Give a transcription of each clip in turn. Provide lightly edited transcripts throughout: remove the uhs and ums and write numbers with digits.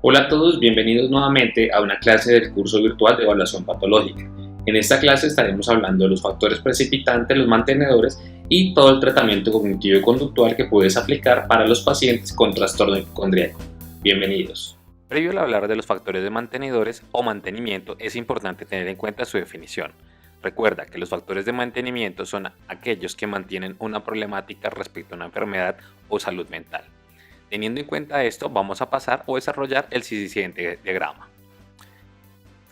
Hola a todos, bienvenidos nuevamente a una clase del curso virtual de evaluación patológica. En esta clase estaremos hablando de los factores precipitantes, los mantenedores y todo el tratamiento cognitivo y conductual que puedes aplicar para los pacientes con trastorno hipocondríaco. Bienvenidos. Previo al hablar de los factores de mantenedores o mantenimiento, es importante tener en cuenta su definición. Recuerda que los factores de mantenimiento son aquellos que mantienen una problemática respecto a una enfermedad o salud mental. Teniendo en cuenta esto, vamos a pasar o desarrollar el siguiente diagrama.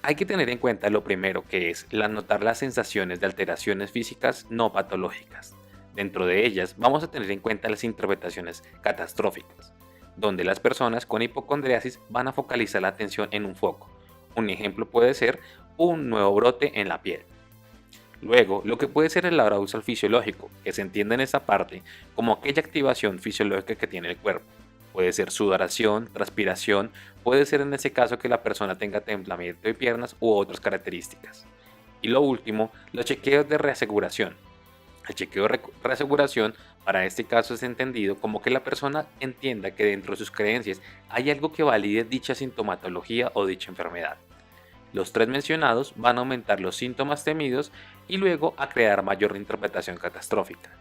Hay que tener en cuenta lo primero, que es notar las sensaciones de alteraciones físicas no patológicas. Dentro de ellas vamos a tener en cuenta las interpretaciones catastróficas, donde las personas con hipocondriasis van a focalizar la atención en un foco. Un ejemplo puede ser un nuevo brote en la piel. Luego, lo que puede ser el arousal fisiológico, que se entiende en esta parte como aquella activación fisiológica que tiene el cuerpo. Puede ser sudoración, transpiración, puede ser en ese caso que la persona tenga temblamiento de piernas u otras características. Y lo último, los chequeos de reaseguración. El chequeo de reaseguración para este caso es entendido como que la persona entienda que dentro de sus creencias hay algo que valide dicha sintomatología o dicha enfermedad. Los tres mencionados van a aumentar los síntomas temidos y luego a crear mayor interpretación catastrófica.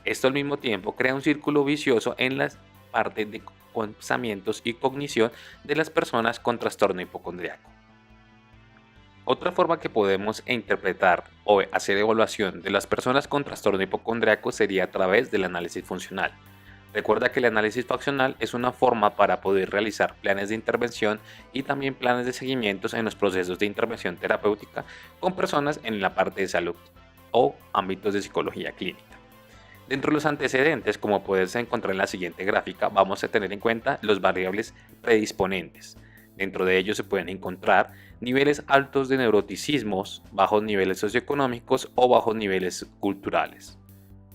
Esto al mismo tiempo crea un círculo vicioso en las partes de pensamientos y cognición de las personas con trastorno hipocondriaco. Otra forma que podemos interpretar o hacer evaluación de las personas con trastorno hipocondriaco sería a través del análisis funcional. Recuerda que el análisis funcional es una forma para poder realizar planes de intervención y también planes de seguimientos en los procesos de intervención terapéutica con personas en la parte de salud o ámbitos de psicología clínica. Dentro de los antecedentes, como puedes encontrar en la siguiente gráfica, vamos a tener en cuenta los variables predisponentes. Dentro de ellos se pueden encontrar niveles altos de neuroticismos, bajos niveles socioeconómicos o bajos niveles culturales.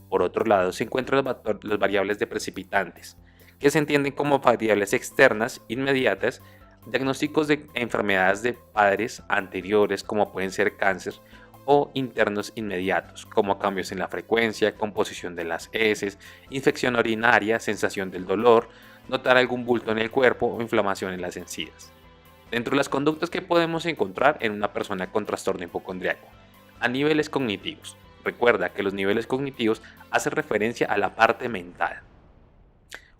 Por otro lado, se encuentran las variables de precipitantes, que se entienden como variables externas inmediatas, diagnósticos de enfermedades de padres anteriores como pueden ser cáncer, o internos inmediatos, como cambios en la frecuencia, composición de las heces, infección urinaria, sensación del dolor, notar algún bulto en el cuerpo o inflamación en las encías. Dentro de las conductas que podemos encontrar en una persona con trastorno hipocondriaco, a niveles cognitivos. Recuerda que los niveles cognitivos hacen referencia a la parte mental.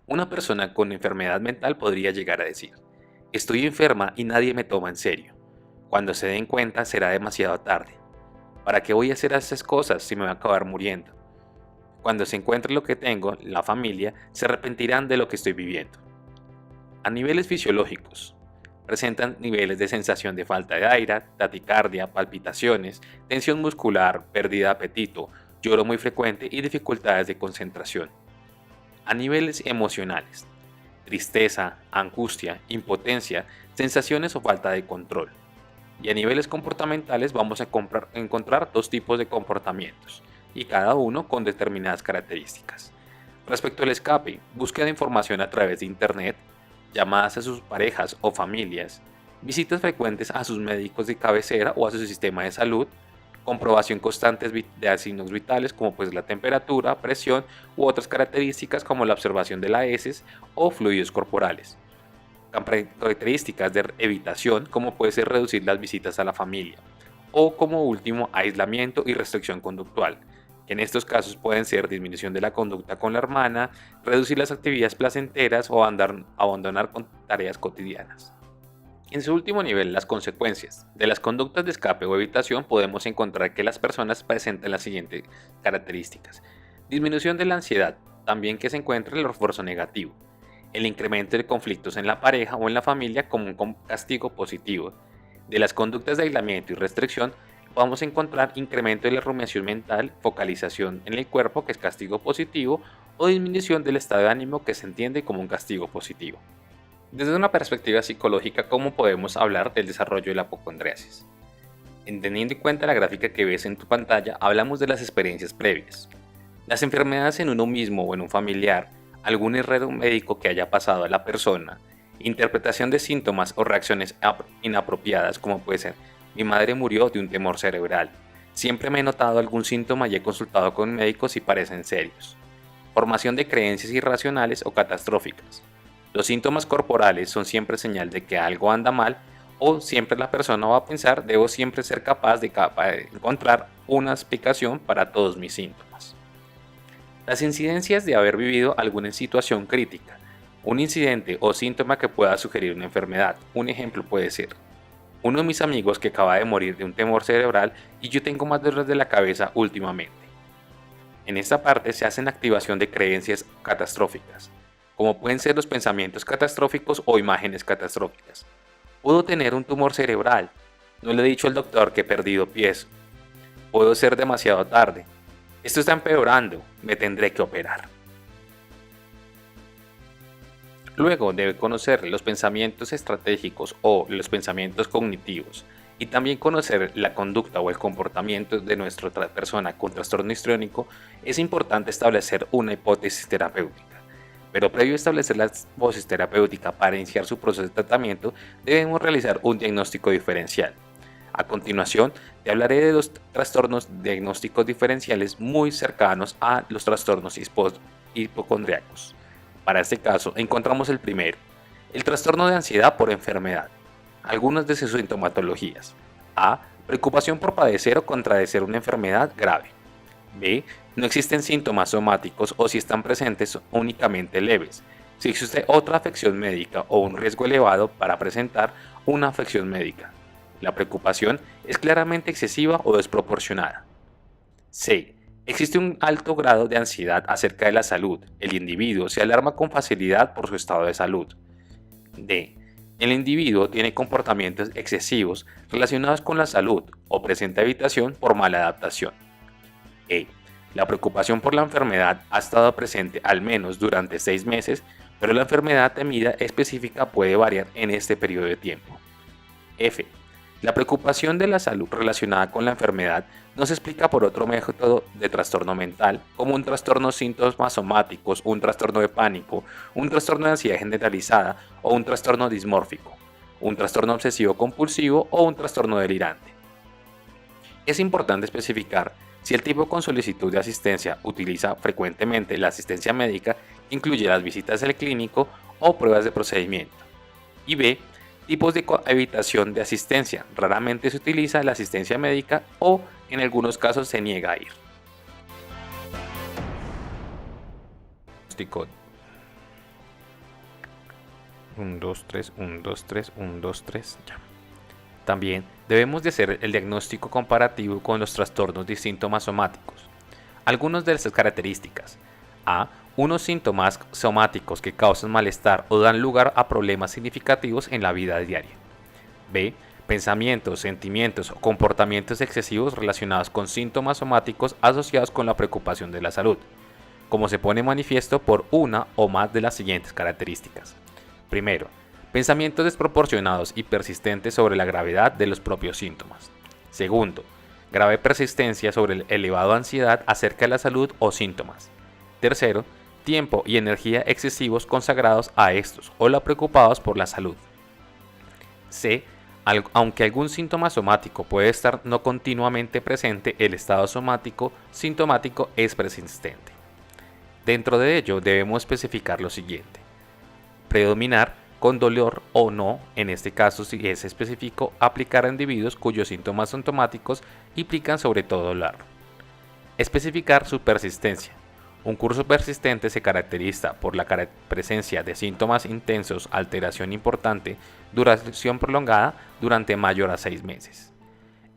Una persona con enfermedad mental podría llegar a decir: estoy enferma y nadie me toma en serio. Cuando se den cuenta será demasiado tarde. ¿Para qué voy a hacer esas cosas si me voy a acabar muriendo? Cuando se encuentre lo que tengo, la familia se arrepentirán de lo que estoy viviendo. A niveles fisiológicos, presentan niveles de sensación de falta de aire, taticardia, palpitaciones, tensión muscular, pérdida de apetito, lloro muy frecuente y dificultades de concentración. A niveles emocionales, tristeza, angustia, impotencia, sensaciones o falta de control. Y a niveles comportamentales vamos a encontrar dos tipos de comportamientos, y cada uno con determinadas características. Respecto al escape, búsqueda de información a través de Internet, llamadas a sus parejas o familias, visitas frecuentes a sus médicos de cabecera o a su sistema de salud, comprobación constante de signos vitales como pues la temperatura, presión u otras características como la observación de la heces o fluidos corporales. Características de evitación como puede ser reducir las visitas a la familia o como último aislamiento y restricción conductual, que en estos casos pueden ser disminución de la conducta con la hermana, reducir las actividades placenteras o abandonar con tareas cotidianas. En su último nivel, las consecuencias. De las conductas de escape o evitación podemos encontrar que las personas presentan las siguientes características. Disminución de la ansiedad, también que se encuentra el refuerzo negativo. El incremento de conflictos en la pareja o en la familia como un castigo positivo. De las conductas de aislamiento y restricción vamos a encontrar incremento de la rumiación mental, focalización en el cuerpo, que es castigo positivo, o disminución del estado de ánimo, que se entiende como un castigo positivo. Desde una perspectiva psicológica, ¿cómo podemos hablar del desarrollo de la apocondriasis? Teniendo en cuenta la gráfica que ves en tu pantalla, hablamos de las experiencias previas. Las enfermedades en uno mismo o en un familiar, algún error médico que haya pasado a la persona, interpretación de síntomas o reacciones inapropiadas, como puede ser: mi madre murió de un tumor cerebral, siempre me he notado algún síntoma y he consultado con médicos y parecen serios. Formación de creencias irracionales o catastróficas. Los síntomas corporales son siempre señal de que algo anda mal, o siempre la persona va a pensar: debo siempre ser capaz de encontrar una explicación para todos mis síntomas. Las incidencias de haber vivido alguna situación crítica, un incidente o síntoma que pueda sugerir una enfermedad. Un ejemplo puede ser: uno de mis amigos que acaba de morir de un tumor cerebral y yo tengo más dolores de la cabeza últimamente. En esta parte se hacen activación de creencias catastróficas, como pueden ser los pensamientos catastróficos o imágenes catastróficas. Puedo tener un tumor cerebral. No le he dicho al doctor que he perdido pies. Puedo ser demasiado tarde. Esto está empeorando. Me tendré que operar. Luego debe conocer los pensamientos estratégicos o los pensamientos cognitivos, y también conocer la conducta o el comportamiento de nuestra persona con trastorno histriónico. Es importante establecer una hipótesis terapéutica. Pero previo a establecer la hipótesis terapéutica para iniciar su proceso de tratamiento, debemos realizar un diagnóstico diferencial. A continuación, te hablaré de los trastornos diagnósticos diferenciales muy cercanos a los trastornos hipocondríacos. Para este caso, encontramos el primero: el trastorno de ansiedad por enfermedad. Algunas de sus sintomatologías: A. Preocupación por padecer o contraer una enfermedad grave. B. No existen síntomas somáticos, o si están presentes, únicamente leves. Si existe otra afección médica o un riesgo elevado para presentar una afección médica. La preocupación es claramente excesiva o desproporcionada. C. Existe un alto grado de ansiedad acerca de la salud. El individuo se alarma con facilidad por su estado de salud. D. El individuo tiene comportamientos excesivos relacionados con la salud o presenta evitación por mala adaptación. E. La preocupación por la enfermedad ha estado presente al menos durante 6 meses, pero la enfermedad temida específica puede variar en este periodo de tiempo. F. La preocupación de la salud relacionada con la enfermedad no se explica por otro método de trastorno mental, como un trastorno de síntomas somáticos, un trastorno de pánico, un trastorno de ansiedad generalizada o un trastorno dismórfico, un trastorno obsesivo compulsivo o un trastorno delirante. Es importante especificar si el tipo con solicitud de asistencia utiliza frecuentemente la asistencia médica, que incluye las visitas al clínico o pruebas de procedimiento. Y B. Tipos de evitación de asistencia. Raramente se utiliza la asistencia médica o en algunos casos se niega a ir. 1, 2, 3, 1, 2, 3, 1, 2, 3, ya. También debemos de hacer el diagnóstico comparativo con los trastornos de síntomas somáticos. Algunas de estas características: A. Unos síntomas somáticos que causan malestar o dan lugar a problemas significativos en la vida diaria. B. Pensamientos, sentimientos o comportamientos excesivos relacionados con síntomas somáticos asociados con la preocupación de la salud, como se pone manifiesto por una o más de las siguientes características. Primero, pensamientos desproporcionados y persistentes sobre la gravedad de los propios síntomas. Segundo, grave persistencia sobre el elevado ansiedad acerca de la salud o síntomas. Tercero, tiempo y energía excesivos consagrados a estos o la preocupados por la salud. C. Aunque algún síntoma somático puede estar no continuamente presente, el estado sintomático es persistente. Dentro de ello debemos especificar lo siguiente: predominar con dolor o no, en este caso si es específico, aplicar a individuos cuyos síntomas sintomáticos implican sobre todo dolor. Especificar su persistencia. Un curso persistente se caracteriza por la presencia de síntomas intensos, alteración importante, duración prolongada durante mayor a 6 meses.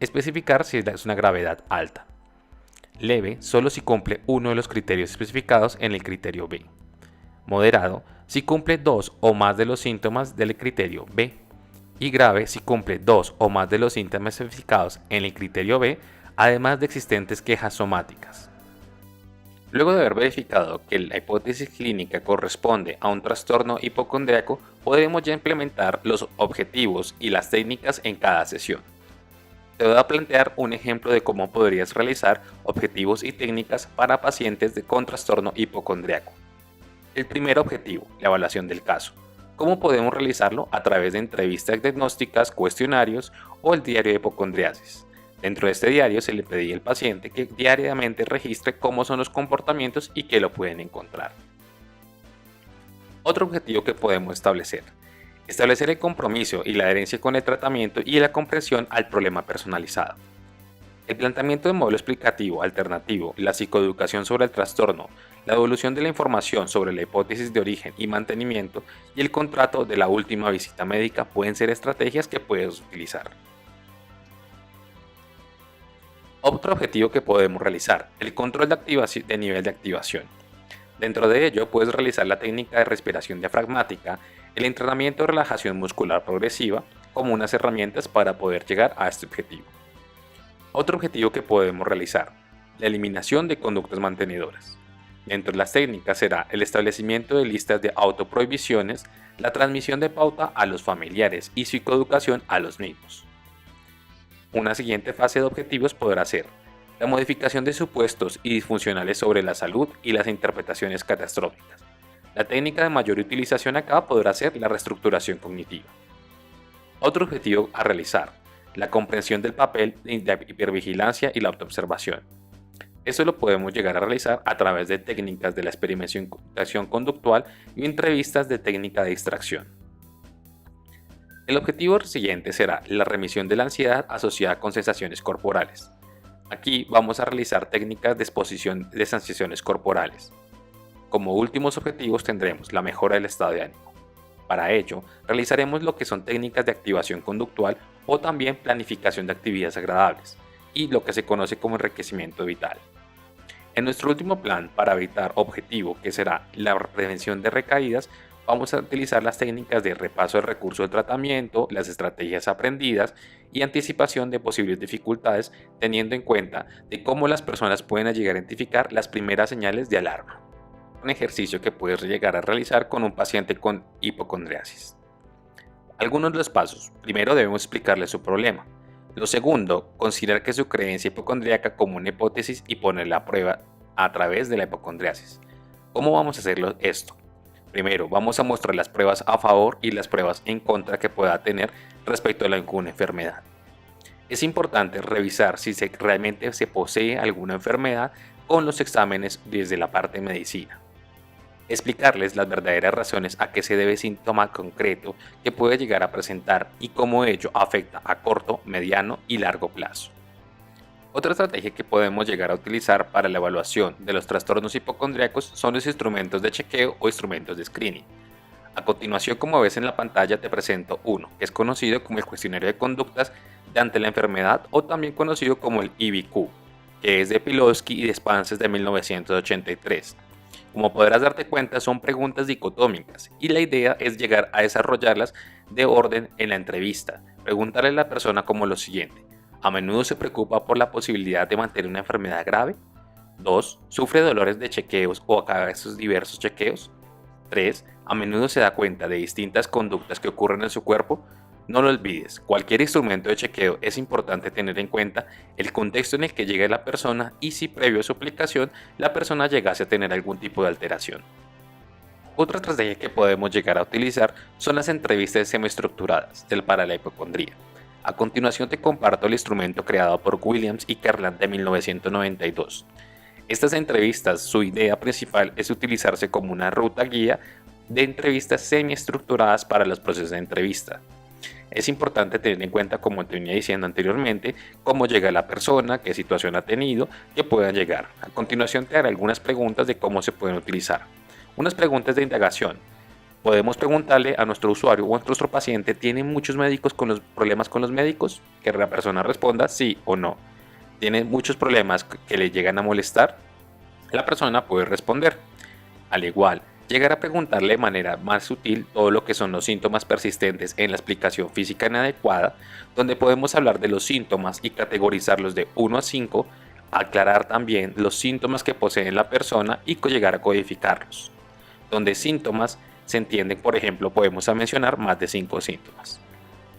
Especificar si es una gravedad alta. Leve solo si cumple uno de los criterios especificados en el criterio B. Moderado si cumple 2 o más de los síntomas del criterio B. Y grave si cumple 2 o más de los síntomas especificados en el criterio B, además de existentes quejas somáticas. Luego de haber verificado que la hipótesis clínica corresponde a un trastorno hipocondríaco, podremos ya implementar los objetivos y las técnicas en cada sesión. Te voy a plantear un ejemplo de cómo podrías realizar objetivos y técnicas para pacientes con trastorno hipocondríaco. El primer objetivo, la evaluación del caso. ¿Cómo podemos realizarlo? A través de entrevistas diagnósticas, cuestionarios o el diario de hipocondriasis. Dentro de este diario se le pedía al paciente que diariamente registre cómo son los comportamientos y qué lo pueden encontrar. Otro objetivo que podemos establecer el compromiso y la adherencia con el tratamiento y la comprensión al problema personalizado. El planteamiento de modelo explicativo alternativo, la psicoeducación sobre el trastorno, la evolución de la información sobre la hipótesis de origen y mantenimiento y el contrato de la última visita médica pueden ser estrategias que puedes utilizar. Otro objetivo que podemos realizar, el control de nivel de activación. Dentro de ello puedes realizar la técnica de respiración diafragmática, el entrenamiento de relajación muscular progresiva como unas herramientas para poder llegar a este objetivo. Otro objetivo que podemos realizar, la eliminación de conductas mantenedoras. Dentro de las técnicas será el establecimiento de listas de autoprohibiciones, la transmisión de pauta a los familiares y psicoeducación a los mismos. Una siguiente fase de objetivos podrá ser la modificación de supuestos y disfuncionales sobre la salud y las interpretaciones catastróficas. La técnica de mayor utilización acá podrá ser la reestructuración cognitiva. Otro objetivo a realizar, la comprensión del papel de la hipervigilancia y la autoobservación. Esto lo podemos llegar a realizar a través de técnicas de la experimentación conductual y entrevistas de técnica de distracción. El objetivo siguiente será la remisión de la ansiedad asociada con sensaciones corporales. Aquí vamos a realizar técnicas de exposición de sensaciones corporales. Como últimos objetivos tendremos la mejora del estado de ánimo. Para ello, realizaremos lo que son técnicas de activación conductual o también planificación de actividades agradables y lo que se conoce como enriquecimiento vital. En nuestro último plan para evitar objetivo, que será la prevención de recaídas, vamos a utilizar las técnicas de repaso del recurso de tratamiento, las estrategias aprendidas y anticipación de posibles dificultades, teniendo en cuenta de cómo las personas pueden llegar a identificar las primeras señales de alarma. Un ejercicio que puedes llegar a realizar con un paciente con hipocondriasis. Algunos de los pasos. Primero debemos explicarle su problema. Lo segundo, considerar que su creencia hipocondríaca como una hipótesis y ponerla a prueba a través de la hipocondriasis. ¿Cómo vamos a hacerlo esto? Primero, vamos a mostrar las pruebas a favor y las pruebas en contra que pueda tener respecto a alguna enfermedad. Es importante revisar si realmente se posee alguna enfermedad con los exámenes desde la parte de medicina. Explicarles las verdaderas razones a qué se debe síntoma concreto que puede llegar a presentar y cómo ello afecta a corto, mediano y largo plazo. Otra estrategia que podemos llegar a utilizar para la evaluación de los trastornos hipocondríacos son los instrumentos de chequeo o instrumentos de screening. A continuación, como ves en la pantalla, te presento uno, que es conocido como el cuestionario de conductas ante la enfermedad o también conocido como el IBQ, que es de Pilowsky y Despanses de 1983. Como podrás darte cuenta, son preguntas dicotómicas y la idea es llegar a desarrollarlas de orden en la entrevista. Preguntarle a la persona como lo siguiente. ¿A menudo se preocupa por la posibilidad de mantener una enfermedad grave? 2. ¿Sufre dolores de chequeos o a veces diversos chequeos? 3. ¿A menudo se da cuenta de distintas conductas que ocurren en su cuerpo? No lo olvides, cualquier instrumento de chequeo es importante tener en cuenta el contexto en el que llegue la persona y si previo a su aplicación la persona llegase a tener algún tipo de alteración. Otra estrategia que podemos llegar a utilizar son las entrevistas semiestructuradas para la hipocondría. A continuación te comparto el instrumento creado por Williams y Kerland de 1992. Estas entrevistas, su idea principal es utilizarse como una ruta guía de entrevistas semiestructuradas para los procesos de entrevista. Es importante tener en cuenta, como te venía diciendo anteriormente, cómo llega la persona, qué situación ha tenido, que puedan llegar. A continuación te haré algunas preguntas de cómo se pueden utilizar. Unas preguntas de indagación. Podemos preguntarle a nuestro usuario o a nuestro paciente, ¿tiene muchos médicos con los problemas con los médicos? Que la persona responda sí o no. ¿Tiene muchos problemas que le llegan a molestar? La persona puede responder. Al igual, llegar a preguntarle de manera más sutil todo lo que son los síntomas persistentes en la explicación física inadecuada, donde podemos hablar de los síntomas y categorizarlos de 1 a 5, aclarar también los síntomas que posee la persona y llegar a codificarlos. Donde síntomas se entienden, por ejemplo, podemos mencionar más de 5 síntomas.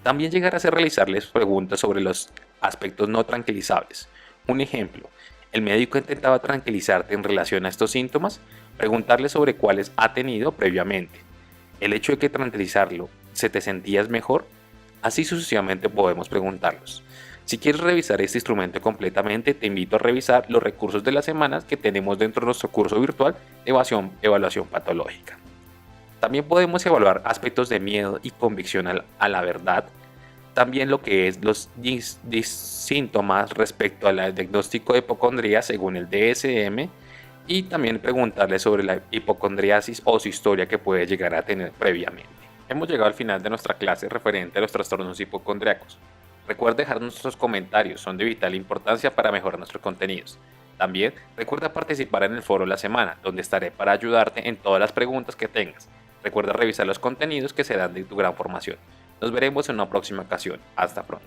También llegar a realizarles preguntas sobre los aspectos no tranquilizables. Un ejemplo, ¿el médico intentaba tranquilizarte en relación a estos síntomas? Preguntarle sobre cuáles ha tenido previamente. ¿El hecho de que tranquilizarlo se te sentías mejor? Así sucesivamente podemos preguntarlos. Si quieres revisar este instrumento completamente, te invito a revisar los recursos de las semanas que tenemos dentro de nuestro curso virtual de evaluación patológica. También podemos evaluar aspectos de miedo y convicción a la verdad, también lo que es los síntomas respecto al diagnóstico de hipocondría según el DSM, y también preguntarle sobre la hipocondriasis o su historia que puede llegar a tener previamente. Hemos llegado al final de nuestra clase referente a los trastornos hipocondríacos. Recuerda dejar nuestros comentarios, son de vital importancia para mejorar nuestros contenidos. También recuerda participar en el foro de la semana, donde estaré para ayudarte en todas las preguntas que tengas. Recuerda revisar los contenidos que se dan de tu gran formación. Nos veremos en una próxima ocasión. Hasta pronto.